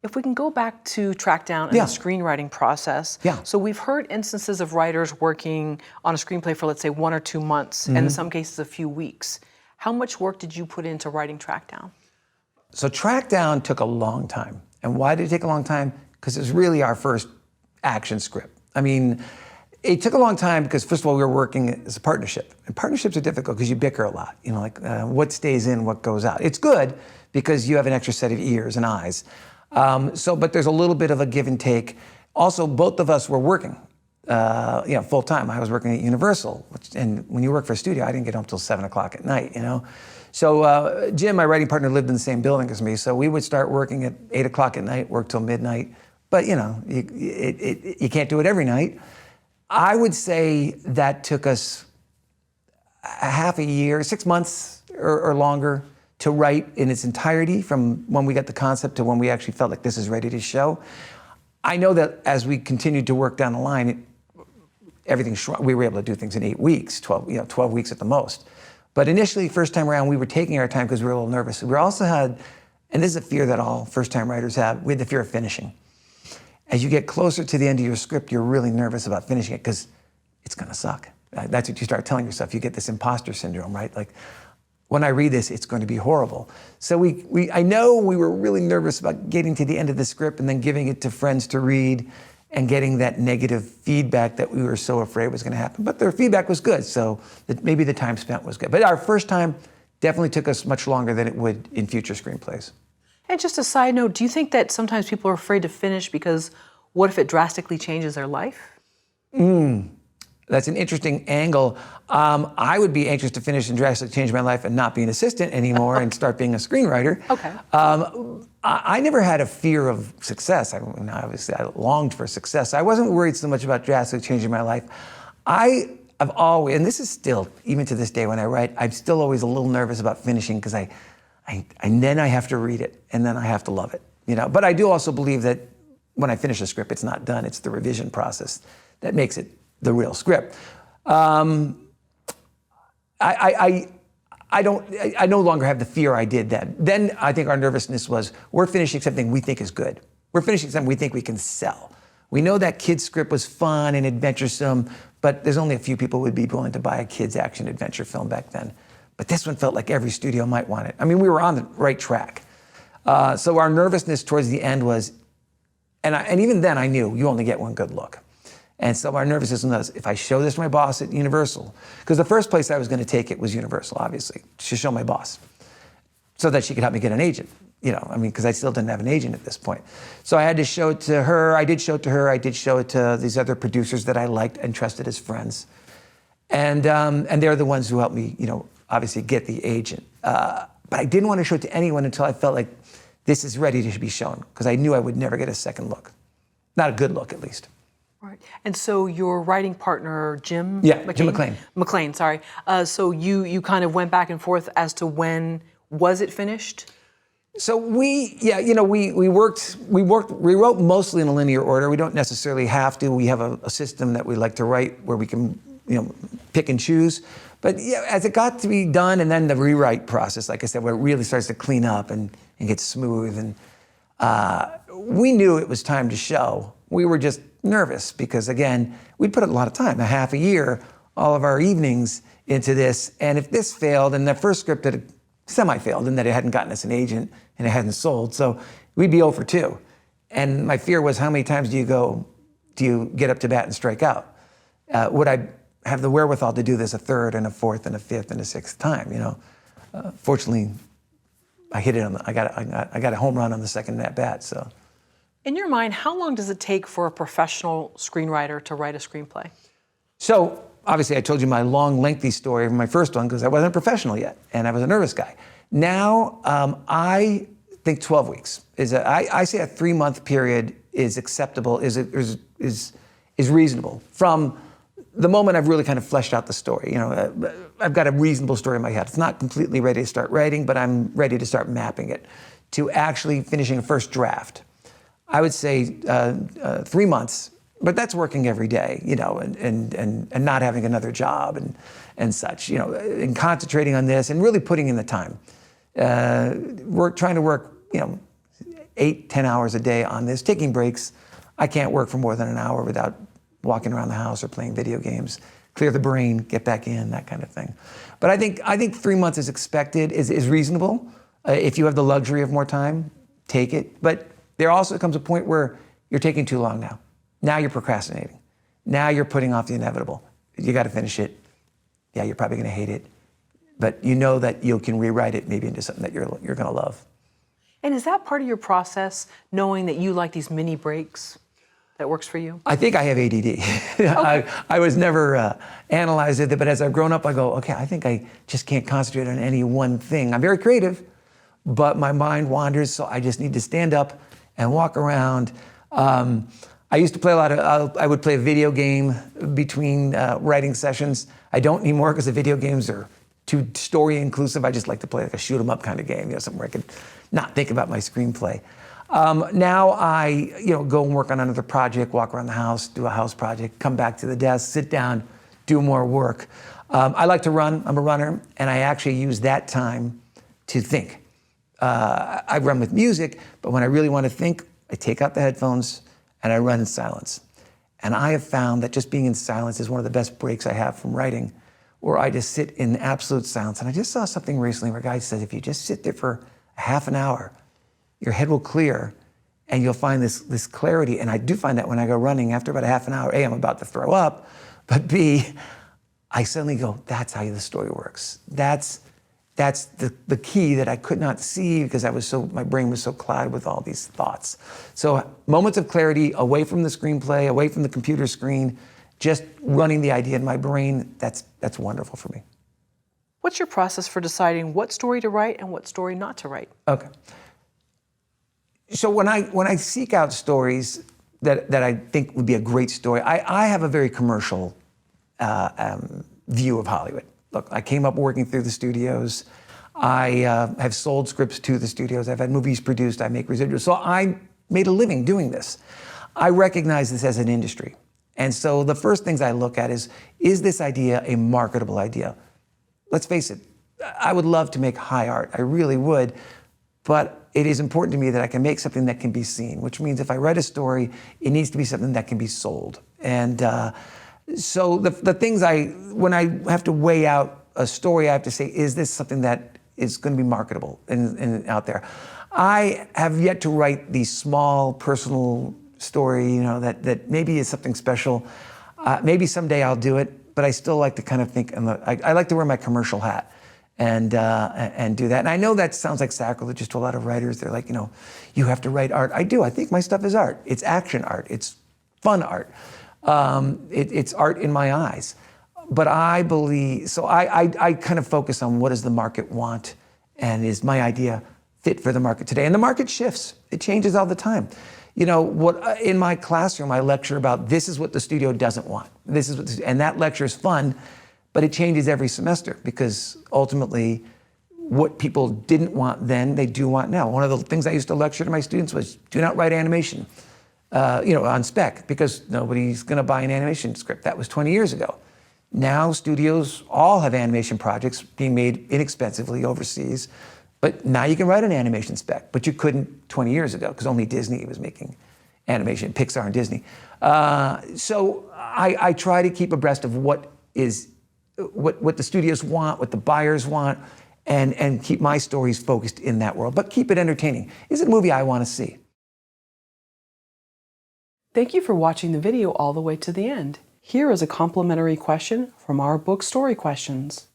If we can go back to track down and the screenwriting process. Yeah. So we've heard instances of writers working on a screenplay for, let's say, 1 or 2 months, and in some cases a few weeks. How much work did you put into writing track down? So track down took a long time. And why did it take a long time? Because it was really our first action script. I mean, it took a long time because, first of all, we were working as a partnership. And partnerships are difficult because you bicker a lot. You know, like what stays in, what goes out. It's good because you have an extra set of ears and eyes. But there's a little bit of a give and take. Also, both of us were working, full time. I was working at Universal, and when you work for a studio, I didn't get home till 7 o'clock at night, you know. So Jim, my writing partner, lived in the same building as me, so we would start working at 8 o'clock at night, work till midnight. But you know, you can't do it every night. I would say that took us a half a year, 6 months or longer to write in its entirety, from when we got the concept to when we actually felt like this is ready to show. I know that as we continued to work down the line, everything shrunk. We were able to do things in 8 weeks, 12 weeks at the most. But initially, first time around, we were taking our time because we were a little nervous. We also had, and this is a fear that all first-time writers have, we had the fear of finishing. As you get closer to the end of your script, you're really nervous about finishing it because it's gonna suck. That's what you start telling yourself. You get this imposter syndrome, right? Like, when I read this, it's going to be horrible. So I know we were really nervous about getting to the end of the script and then giving it to friends to read and getting that negative feedback that we were so afraid was going to happen. But their feedback was good, so maybe the time spent was good. But our first time definitely took us much longer than it would in future screenplays. And just a side note, do you think that sometimes people are afraid to finish because what if it drastically changes their life? That's an interesting angle. I would be anxious to finish and drastically change my life and not be an assistant anymore and start being a screenwriter. Okay. I never had a fear of success. I mean, obviously, I longed for success. I wasn't worried so much about drastically changing my life. I've always, and this is still, even to this day when I write, I'm still always a little nervous about finishing because and then I have to read it and then I have to love it. You know. But I do also believe that when I finish a script, it's not done. It's the revision process that makes it the real script. I no longer have the fear I did then. Then I think our nervousness was, we're finishing something we think is good. We're finishing something we think we can sell. We know that kid's script was fun and adventuresome, but there's only a few people who would be willing to buy a kid's action adventure film back then. But this one felt like every studio might want it. I mean, we were on the right track. So our nervousness towards the end was, and even then I knew you only get one good look. And so our nervousness was, if I show this to my boss at Universal, because the first place I was going to take it was Universal, obviously, to show my boss, so that she could help me get an agent. You know, I mean, because I still didn't have an agent at this point. So I had to show it to her. I did show it to her. I did show it to these other producers that I liked and trusted as friends. And they're the ones who helped me, you know, obviously get the agent. But I didn't want to show it to anyone until I felt like this is ready to be shown, because I knew I would never get a second look. Not a good look, at least. Right. And so your writing partner, Jim? Yeah, Jim McLean. McLean, sorry. So you kind of went back and forth as to when was it finished? So we wrote mostly in a linear order. We don't necessarily have to. We have a system that we like to write where we can, you know, pick and choose. But yeah, as it got to be done, and then the rewrite process, like I said, where it really starts to clean up and get smooth, and we knew it was time to show. We were just nervous because, again, we'd put a lot of time, a half a year, all of our evenings into this. And if this failed, and the first script had semi-failed in that it hadn't gotten us an agent and it hadn't sold, so we'd be 0 for 2. And my fear was, how many times do you get up to bat and strike out? Would I have the wherewithal to do this a third and a fourth and a fifth and a sixth time? You know, fortunately, I hit it I got a home run on the second at bat. So. In your mind, how long does it take for a professional screenwriter to write a screenplay? So, obviously, I told you my long, lengthy story of my first one because I wasn't professional yet, and I was a nervous guy. Now, I think 12 weeks. I say a 3-month period is acceptable, is reasonable. From the moment I've really kind of fleshed out the story, you know, I've got a reasonable story in my head. It's not completely ready to start writing, but I'm ready to start mapping it, to actually finishing a first draft. I would say 3 months, but that's working every day, you know, and not having another job and such, you know, and concentrating on this and really putting in the time. Trying to work, you know, 8, 10 hours a day on this, taking breaks. I can't work for more than an hour without walking around the house or playing video games. Clear the brain, get back in, that kind of thing. But I think 3 months is expected, is reasonable. If you have the luxury of more time, take it. But there also comes a point where you're taking too long now. Now you're procrastinating. Now you're putting off the inevitable. You got to finish it. Yeah, you're probably going to hate it, but you know that you can rewrite it maybe into something that you're going to love. And is that part of your process, knowing that you like these mini breaks? That works for you? I think I have ADD. Okay. I was never analyzed it, but as I've grown up, I go, okay, I think I just can't concentrate on any one thing. I'm very creative, but my mind wanders, so I just need to stand up and walk around. I used to play a lot of, I would play a video game between writing sessions. I don't anymore because the video games are too story inclusive. I just like to play like a shoot 'em up kind of game, something where I could not think about my screenplay. Now I, go and work on another project, walk around the house, do a house project, come back to the desk, sit down, do more work. I like to run, I'm a runner, and I actually use that time to think. I run with music, but when I really want to think, I take out the headphones and I run in silence. And I have found that just being in silence is one of the best breaks I have from writing, where I just sit in absolute silence. And I just saw something recently where a guy said, if you just sit there for a half an hour, your head will clear and you'll find this clarity. And I do find that when I go running, after about a half an hour, A, I'm about to throw up, but B, I suddenly go, that's how the story works. That's the key that I could not see because my brain was so clouded with all these thoughts. So moments of clarity, away from the screenplay, away from the computer screen, just running the idea in my brain, that's wonderful for me. What's your process for deciding what story to write and what story not to write? Okay. So when I seek out stories that I think would be a great story, I have a very commercial view of Hollywood. Look, I came up working through the studios. I have sold scripts to the studios. I've had movies produced. I make residuals. So I made a living doing this. I recognize this as an industry. And so the first things I look at is this idea a marketable idea? Let's face it, I would love to make high art. I really would. But it is important to me that I can make something that can be seen, which means if I write a story, it needs to be something that can be sold. And so the things when I have to weigh out a story, I have to say, is this something that is going to be marketable and out there? I have yet to write the small personal story, that maybe is something special. Maybe someday I'll do it, but I still like to kind of think, I like to wear my commercial hat and do that. And I know that sounds like sacrilegious to a lot of writers. They're like, you have to write art. I do. I think my stuff is art. It's action art. It's fun art. It's art in my eyes. But I believe, so I kind of focus on what does the market want and is my idea fit for the market today? And the market shifts. It changes all the time. What in my classroom, I lecture about this is what the studio doesn't want. And that lecture is fun, but it changes every semester because ultimately what people didn't want then, they do want now. One of the things I used to lecture to my students was do not write animation, on spec because nobody's going to buy an animation script. That was 20 years ago. Now studios all have animation projects being made inexpensively overseas. But now you can write an animation spec, but you couldn't 20 years ago because only Disney was making animation, Pixar and Disney. So I try to keep abreast of what the studios want, what the buyers want, and keep my stories focused in that world, but keep it entertaining. Is it a movie I want to see? Thank you for watching the video all the way to the end. Here is a complimentary question from our book Story Questions.